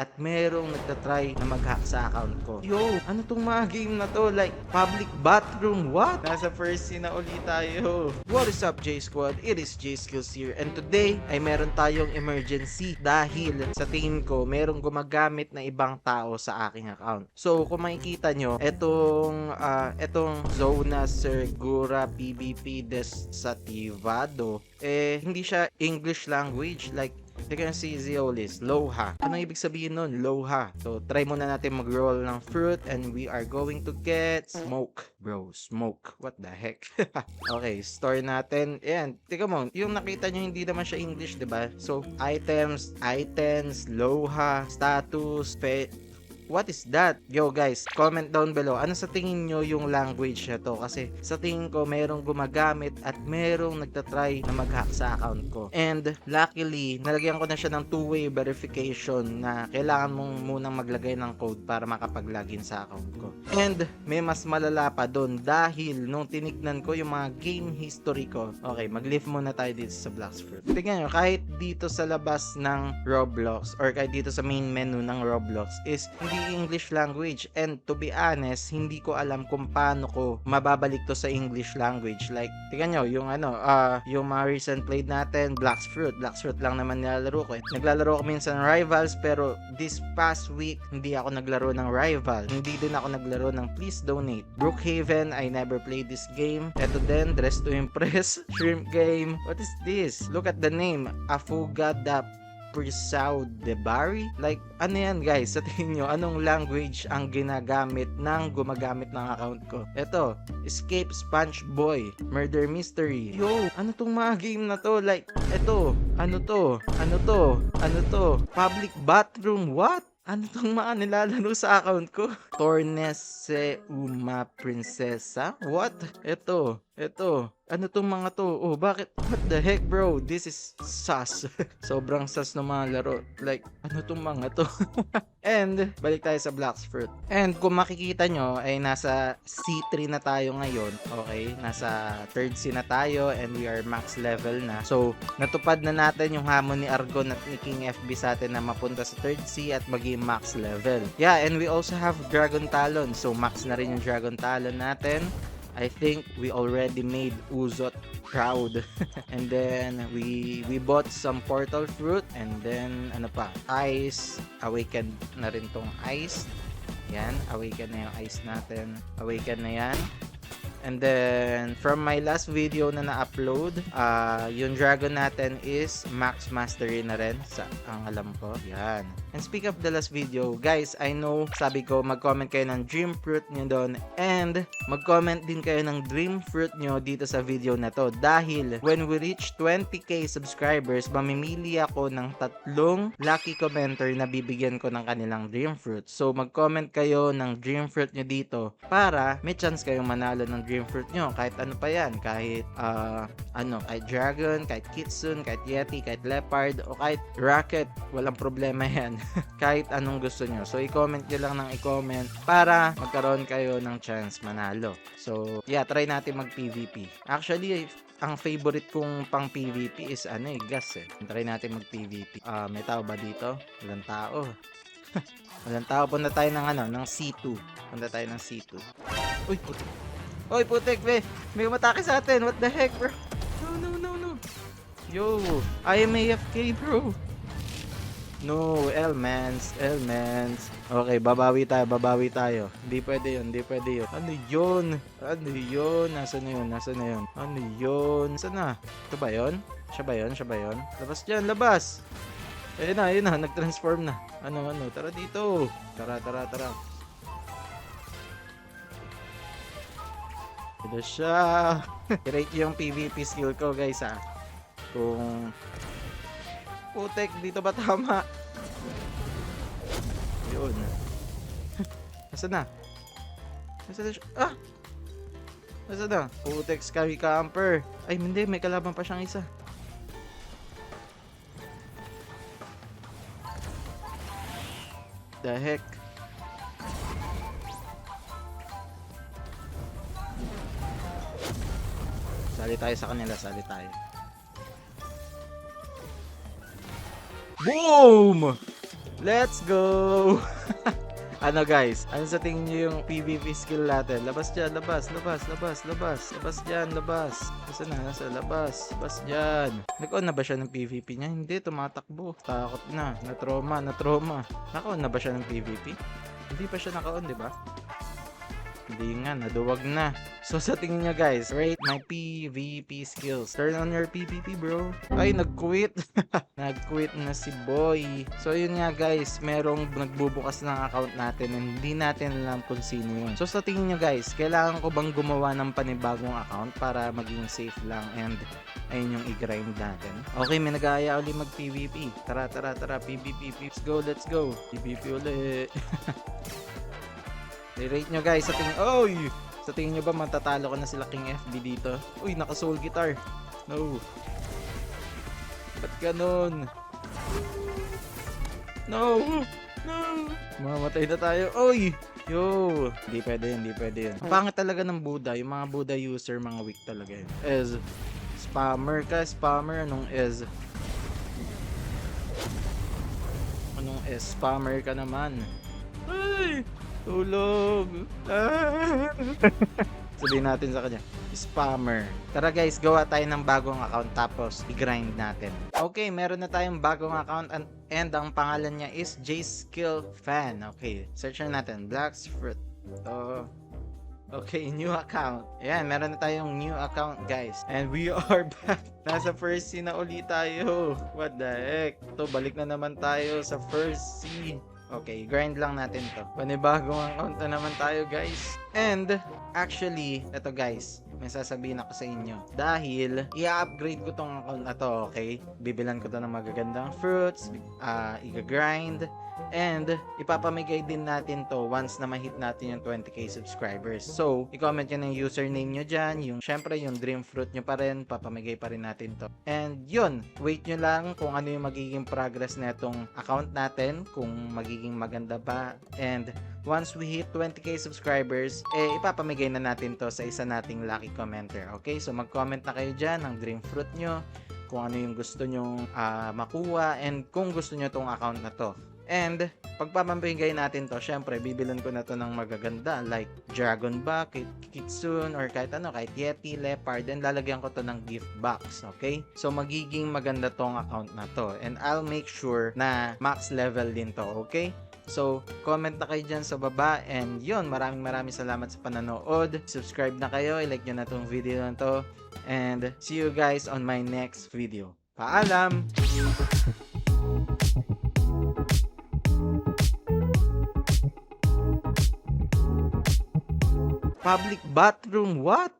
at merong nagtatry na mag-hack sa account ko. Yo, ano tong mga game na to? Like, public bathroom, what? Nasa first scene na ulit tayo. What is up, J-Squad? It is J-Skills here, and today ay meron tayong emergency dahil sa tingin ko merong gumagamit na ibang tao sa aking account. So, kung makikita nyo, etong Zona Segura PvP Desativado, hindi siya English language. Like, teka si Zeolis, Loha. Anong ibig sabihin nun? Loha. So, try muna natin mag-roll ng fruit and we are going to get smoke. Bro, smoke. What the heck? Okay, store natin. Ayan, tika mo, yung nakita nyo hindi naman siya English, diba? So, items, Loha, status, what is that? Yo guys, comment down below. Ano sa tingin nyo yung language na to? Kasi sa tingin ko merong gumagamit at merong nagtatry na mag-hack sa account ko. And luckily, nalagyan ko na siya ng two-way verification na kailangan mong munang maglagay ng code para makapag-login sa account ko. And may mas malala pa doon dahil nung tinignan ko yung mga game history ko. Okay, mag-live muna tayo dito sa Blacksfruit. Tingnan nyo, kahit dito sa labas ng Roblox or kahit dito sa main menu ng Roblox is hindi English language, and to be honest, hindi ko alam kung paano ko mababalik to sa English language. Like, tingnan nyo, yung yung mga recent played natin, Blacksfruit lang naman nilalaro ko. Naglalaro ko minsan Rivals, pero this past week, hindi ako naglaro ng Rival. Hindi din ako naglaro ng Please Donate. Brookhaven, I never played this game. Eto din, Dress to Impress, Shrimp Game. What is this? Look at the name, Afuga da Prisao de Bari? Like, ano yan guys? Sa tingin nyo, anong language ang ginagamit ng gumagamit ng account ko? Eto, Escape Sponge Boy, Murder Mystery. Yo, ano tong mga game na to? Like, eto, ano to? Public bathroom, what? Ano tong mga nilalaro sa account ko? Tornese Uma Prinsesa? What? Ito. Ano tong mga to? Oh, bakit? What the heck, bro? This is sus. Sobrang sus ng mga laro. Like, ano tong mga to? And, balik tayo sa Blacksfruit. And, kung makikita nyo, ay nasa C3 na tayo ngayon. Okay? Nasa third C na tayo and we are max level na. So, natupad na natin yung hamon ni Argon at ni King FB sa atin na mapunta sa third C at maging max level. Yeah, and we also have Dragon Talon. So, max na rin yung Dragon Talon natin. I think we already made Uzot proud. And then we bought some portal fruit, and then ano pa, ice, awaken na rin tong ice. Yan, awaken na yung ice natin. Awaken na yan. And then, from my last video na na-upload, yung dragon natin is max mastery na rin sa ang alam ko. Yan. And speak of the last video, guys, I know, sabi ko, mag-comment kayo ng dream fruit nyo doon. And, mag-comment din kayo ng dream fruit nyo dito sa video na to. Dahil, when we reach 20k subscribers, mamimili ako ng 3 lucky commenter na bibigyan ko ng kanilang dream fruit. So, mag-comment kayo ng dream fruit nyo dito para may chance kayong manalo ng dream fruit nyo. Kahit ano pa yan. Kahit, kahit dragon, kahit kitsune, kahit yeti, kahit leopard, o kahit rocket. Walang problema yan. Kahit anong gusto nyo. So, i-comment nyo lang ng i-comment para magkaroon kayo ng chance manalo. So, yeah, try natin mag-PVP. Actually, ang favorite kong pang PVP is gas eh. Try natin mag-PVP. May tao ba dito? Walang tao. Walang tao. Punta tayo ng C2. Punta tayo ng C2. Uy, putik. Uy, putik, may umatake sa atin. What the heck, bro? No. Yo, I am AFK, bro. No, Elmans. Okay, babawi tayo. Hindi pwede yun. Ano yun? Nasaan na yun? Ano yun? Saan na? Ito ba yun? Siya ba yun? Labas! Ayun na, nag-transform na. Ano, tara dito. Tara. Ito siya. I-rate yung PvP skill ko, guys, ha. Kung putek, dito ba tama? Yun. Nasaan na? Nasaan na? Putek, Sky Camper. Ay, hindi. May kalaban pa siyang isa. The heck? Sali tayo sa kanila. Boom! Let's go! Ano guys, ano sa tingin nyo yung PvP skill natin? Labas dyan, labas, labas, labas, labas, labas dyan, labas. Nasa labas, labas dyan. Nag-on na ba siya ng PvP niya? Hindi, tumatakbo. Takot na, na-trauma, na-trauma. Naka-on na ba siya ng PvP? Hindi pa siya naka-on, di ba? Hindi nga, naduwag na. So sa tingin nyo guys, rate my PvP skills. Turn on your PvP bro. Ay, nag-quit. Nag-quit na si boy. So yun nga guys, merong nagbubukas ng account natin and hindi natin alam kung sino yun. So sa tingin nyo guys, kailangan ko bang gumawa ng panibagong account para maging safe lang and ayun yung i-grind natin. Okay, may nag-aaya ulit mag-PvP. Tara, tara, tara, PvP. Let's go, let's go. PvP ulit. I-rate nyo guys sa tingin... Oy! Sa tingin nyo ba matatalo ko na sila King FB dito? Uy, naka-soul guitar. No. Ba't ganun? No! No! Mamatay na tayo. Oy! Yo! Hindi pwede yun, hindi pwede yun. Ang pangit talaga ng Buddha. Yung mga Buddha user, mga weak talaga yun. Ez. Spammer ka, spammer. Anong ez? Anong ez? Spammer ka naman. Ay! Tulog! Ah! Sabihin natin sa kanya, spammer. Tara guys, gawa tayo ng bagong account tapos i-grind natin. Okay, meron na tayong bagong account and ang pangalan niya is J-Skill Fan. Okay, search na natin. Black's Fruit. Okay, new account. Ayan, meron na tayong new account guys. And we are back. Nasa first scene na ulit tayo. What the heck? Ito, balik na naman tayo sa first scene. Okay, grind lang natin to. Panibagong account na naman tayo guys. And actually, eto guys, may sasabihin ako sa inyo. Dahil i-upgrade ko tong account na to, okay? Bibilan ko to ng magagandang fruits, i-grind, and ipapamigay din natin to once na ma-hit natin yung 20k subscribers. So, i-comment nyo ng username nyo dyan, syempre yung dream fruit nyo pa rin, papamigay pa rin natin to. And yun, wait nyo lang kung ano yung magiging progress na itong account natin, kung magiging maganda ba. And once we hit 20k subscribers, ipapamigay na natin to sa isa nating lucky commenter. Okay, so mag-comment na kayo dyan ng dream fruit nyo, kung ano yung gusto nyong makuha, and kung gusto nyo tong account na to. And pagpapamigay natin to, syempre bibilan ko na to ng magaganda like Dragon Bug, Kitsune, or kahit ano, kahit Yeti, Leopard, and lalagyan ko to ng gift box, okay? So magiging maganda tong account na to, and I'll make sure na max level din to, okay? So, comment na kayo dyan sa baba, and yun, maraming salamat sa pananood. Subscribe na kayo, i-like nyo na tong video na to, and see you guys on my next video. Paalam! Public bathroom, what?